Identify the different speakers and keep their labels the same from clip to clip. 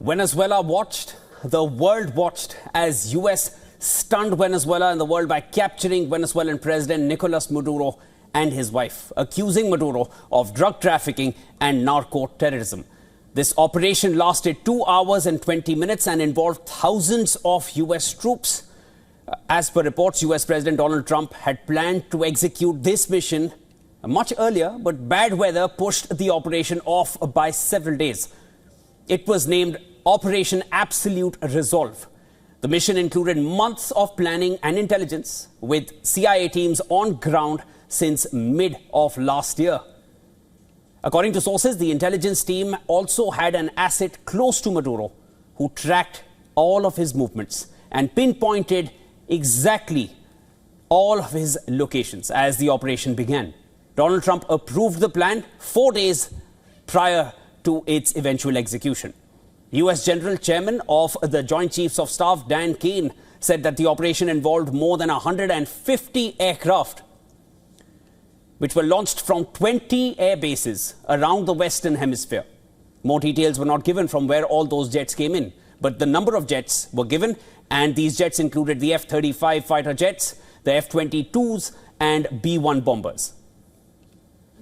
Speaker 1: Venezuela watched, the world watched as US stunned Venezuela and the world by capturing Venezuelan President Nicolas Maduro and his wife, accusing Maduro of drug trafficking and narco-terrorism. This operation lasted 2 hours and 20 minutes and involved thousands of US troops. As per reports, US President Donald Trump had planned to execute this mission much earlier, but bad weather pushed the operation off by several days. It was named Operation Absolute Resolve. The mission included months of planning and intelligence, with CIA teams on ground since mid of last year. According to sources, the intelligence team also had an asset close to Maduro who tracked all of his movements and pinpointed exactly all of his locations as the operation began. Donald Trump approved the plan 4 days prior to its eventual execution. US General Chairman of the Joint Chiefs of Staff, Dan Kane, said that the operation involved more than 150 aircraft, which were launched from 20 air bases around the Western Hemisphere. More details were not given from where all those jets came in, but the number of jets were given, and these jets included the F-35 fighter jets, the F-22s, and B-1 bombers.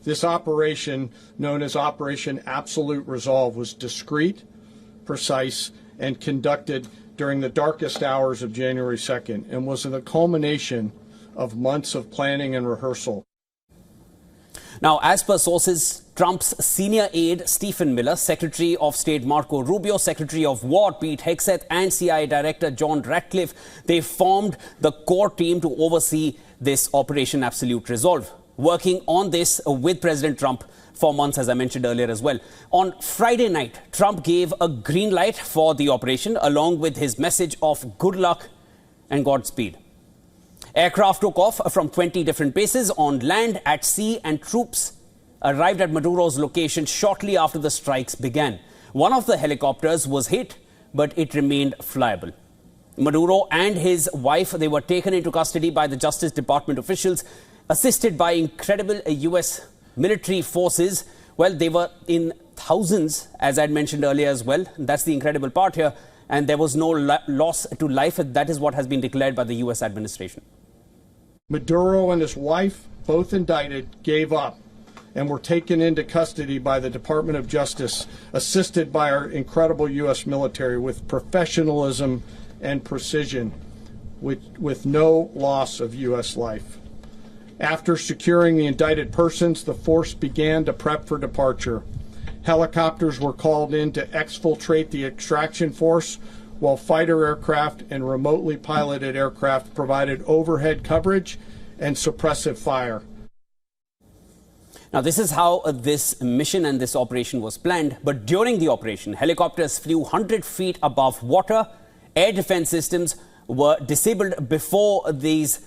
Speaker 2: This operation, known as Operation Absolute Resolve, was discreet, precise, and conducted during the darkest hours of January 2nd and was the culmination of months of planning and rehearsal.
Speaker 1: Now, as per sources, Trump's senior aide Stephen Miller, Secretary of State Marco Rubio, Secretary of War Pete Hegseth, and CIA Director John Ratcliffe, they formed the core team to oversee this Operation Absolute Resolve, working on this with President Trump for months, as I mentioned earlier as well. On Friday night, Trump gave a green light for the operation, along with his message of good luck and Godspeed. Aircraft took off from 20 different bases on land, at sea, and troops arrived at Maduro's location shortly after the strikes began. One of the helicopters was hit, but it remained flyable. Maduro and his wife, they were taken into custody by the Justice Department officials, assisted by incredible US military forces. Well, they were in thousands, as I'd mentioned earlier as well. That's the incredible part here. And there was no loss to life. That is what has been declared by the US administration.
Speaker 2: Maduro and his wife, both indicted, gave up and were taken into custody by the Department of Justice, assisted by our incredible US military with professionalism and precision, with no loss of US life. After securing the indicted persons, the force began to prep for departure. Helicopters were called in to exfiltrate the extraction force, while fighter aircraft and remotely piloted aircraft provided overhead coverage and suppressive fire.
Speaker 1: Now, this is how this mission and this operation was planned. But during the operation, helicopters flew 100 feet above water. Air defense systems were disabled before these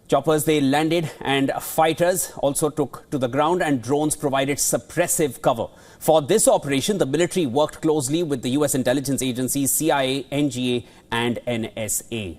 Speaker 1: choppers they landed, and fighters also took to the ground, and drones provided suppressive cover. For this operation, the military worked closely with the US intelligence agencies CIA, NGA, and NSA.